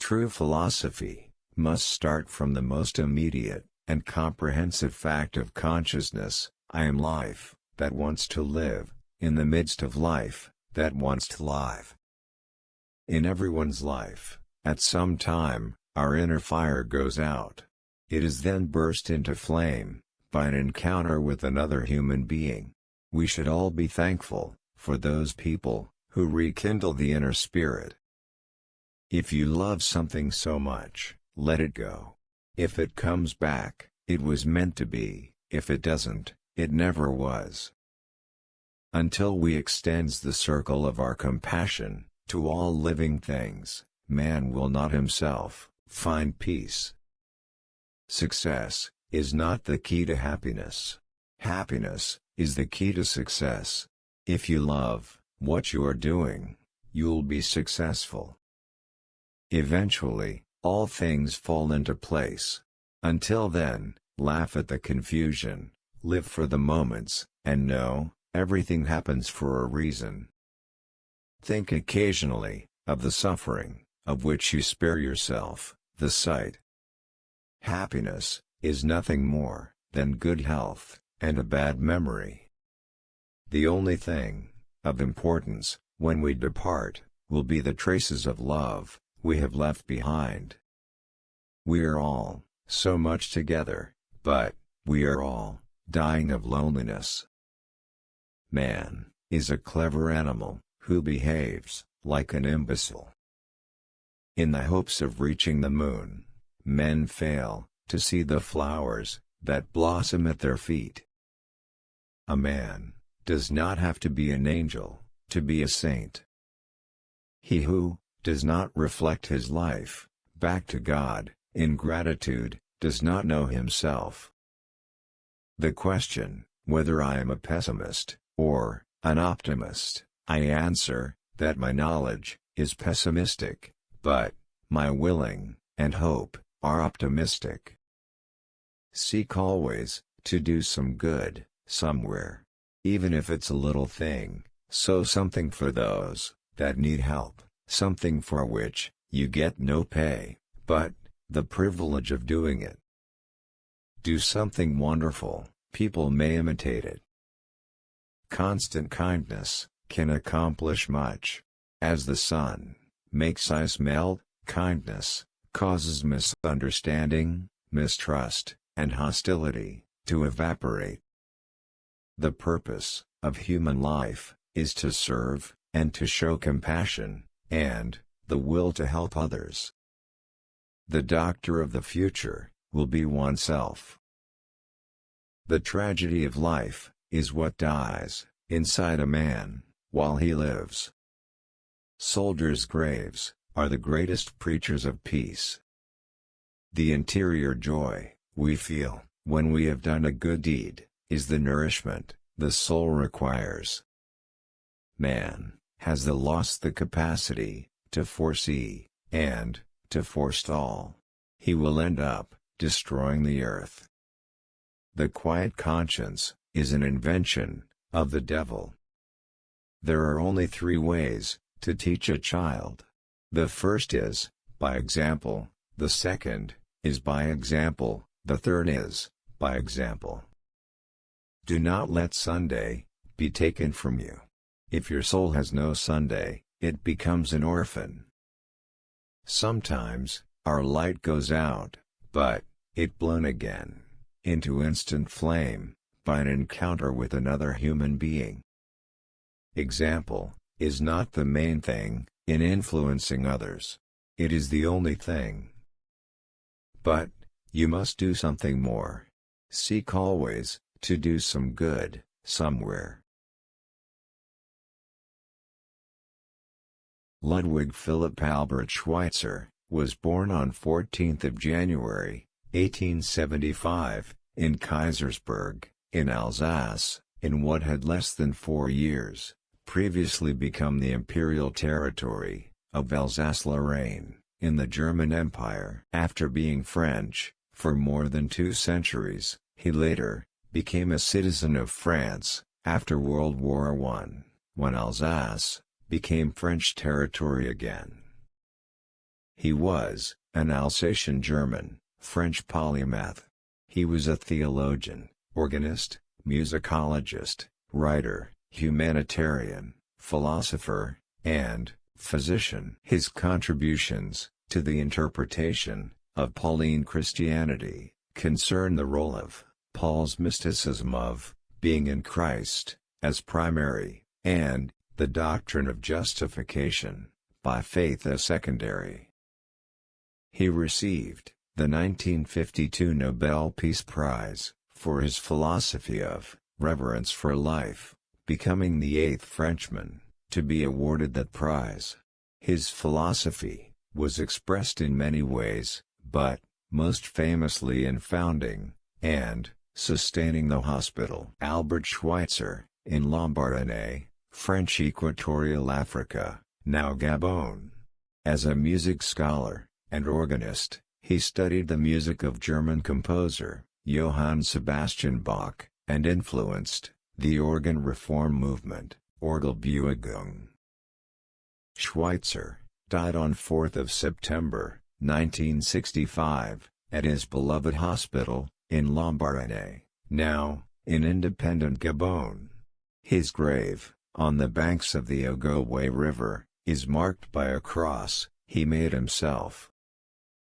True philosophy must start from the most immediate and comprehensive fact of consciousness: I am life, that wants to live, in the midst of life, that wants to live. In everyone's life, at some time, our inner fire goes out. It is then burst into flame, by an encounter with another human being. We should all be thankful for those people who rekindle the inner spirit. If you love something so much, let it go. If it comes back, it was meant to be. If it doesn't, it never was. Until we extends the circle of our compassion to all living things, man will not himself find peace. Success is not the key to happiness. Happiness is the key to success. If you love what you are doing, you'll be successful. Eventually, all things fall into place. Until then, laugh at the confusion, live for the moments, and know, everything happens for a reason. Think occasionally of the suffering, of which you spare yourself the sight. Happiness is nothing more than good health and a bad memory. The only thing of importance, when we depart, will be the traces of love we have left behind. We are all so much together, but we are all dying of loneliness. Man is a clever animal who behaves like an imbecile. In the hopes of reaching the moon, men fail to see the flowers that blossom at their feet. A man does not have to be an angel to be a saint. He who does not reflect his life back to God in gratitude does not know himself. The question, whether I am a pessimist or an optimist, I answer that my knowledge is pessimistic, but my willing and hope are optimistic. Seek always to do some good somewhere. Even if it's a little thing, sow something for those that need help, something for which you get no pay, but the privilege of doing it. Do something wonderful, people may imitate it. Constant kindness can accomplish much. As the sun makes ice melt, kindness causes misunderstanding, mistrust, and hostility to evaporate. The purpose of human life is to serve, and to show compassion, and the will to help others. The doctor of the future will be oneself. The tragedy of life is what dies inside a man while he lives. Soldiers' graves are the greatest preachers of peace. The interior joy we feel when we have done a good deed is the nourishment the soul requires. Man has lost the capacity to foresee and to forestall. He will end up destroying the earth. The quiet conscience is an invention of the devil. There are only 3 ways to teach a child. The first is by example, the second is by example, the third is by example. Do not let Sunday be taken from you. If your soul has no Sunday, it becomes an orphan. Sometimes our light goes out, but it blown again into instant flame by an encounter with another human being. Example is not the main thing in influencing others. It is the only thing. But you must do something more. Seek always to do some good somewhere. Ludwig Philipp Albert Schweitzer was born on 14th of January, 1875, in Kaisersberg, in Alsace, in what had less than 4 years previously become the imperial territory of Alsace-Lorraine, in the German Empire. After being French for more than 2 centuries, he later became a citizen of France, after World War I, when Alsace became French territory again. He was an Alsatian German, French polymath. He was a theologian, organist, musicologist, writer, humanitarian, philosopher, and physician. His contributions to the interpretation of Pauline Christianity concern the role of Paul's mysticism of being in Christ as primary, and the doctrine of justification by faith as secondary. He received the 1952 Nobel Peace Prize for his philosophy of reverence for life, becoming the 8th Frenchman to be awarded that prize. His philosophy was expressed in many ways, but most famously in founding and sustaining the hospital Albert Schweitzer in Lombardine, French Equatorial Africa, now Gabon. As a music scholar and organist, he studied the music of German composer Johann Sebastian Bach, and influenced the organ reform movement, Orgelbewegung. Schweitzer died on 4th of September, 1965, at his beloved hospital in Lombardine, now in independent Gabon. His grave, on the banks of the Ogowe River, is marked by a cross he made himself.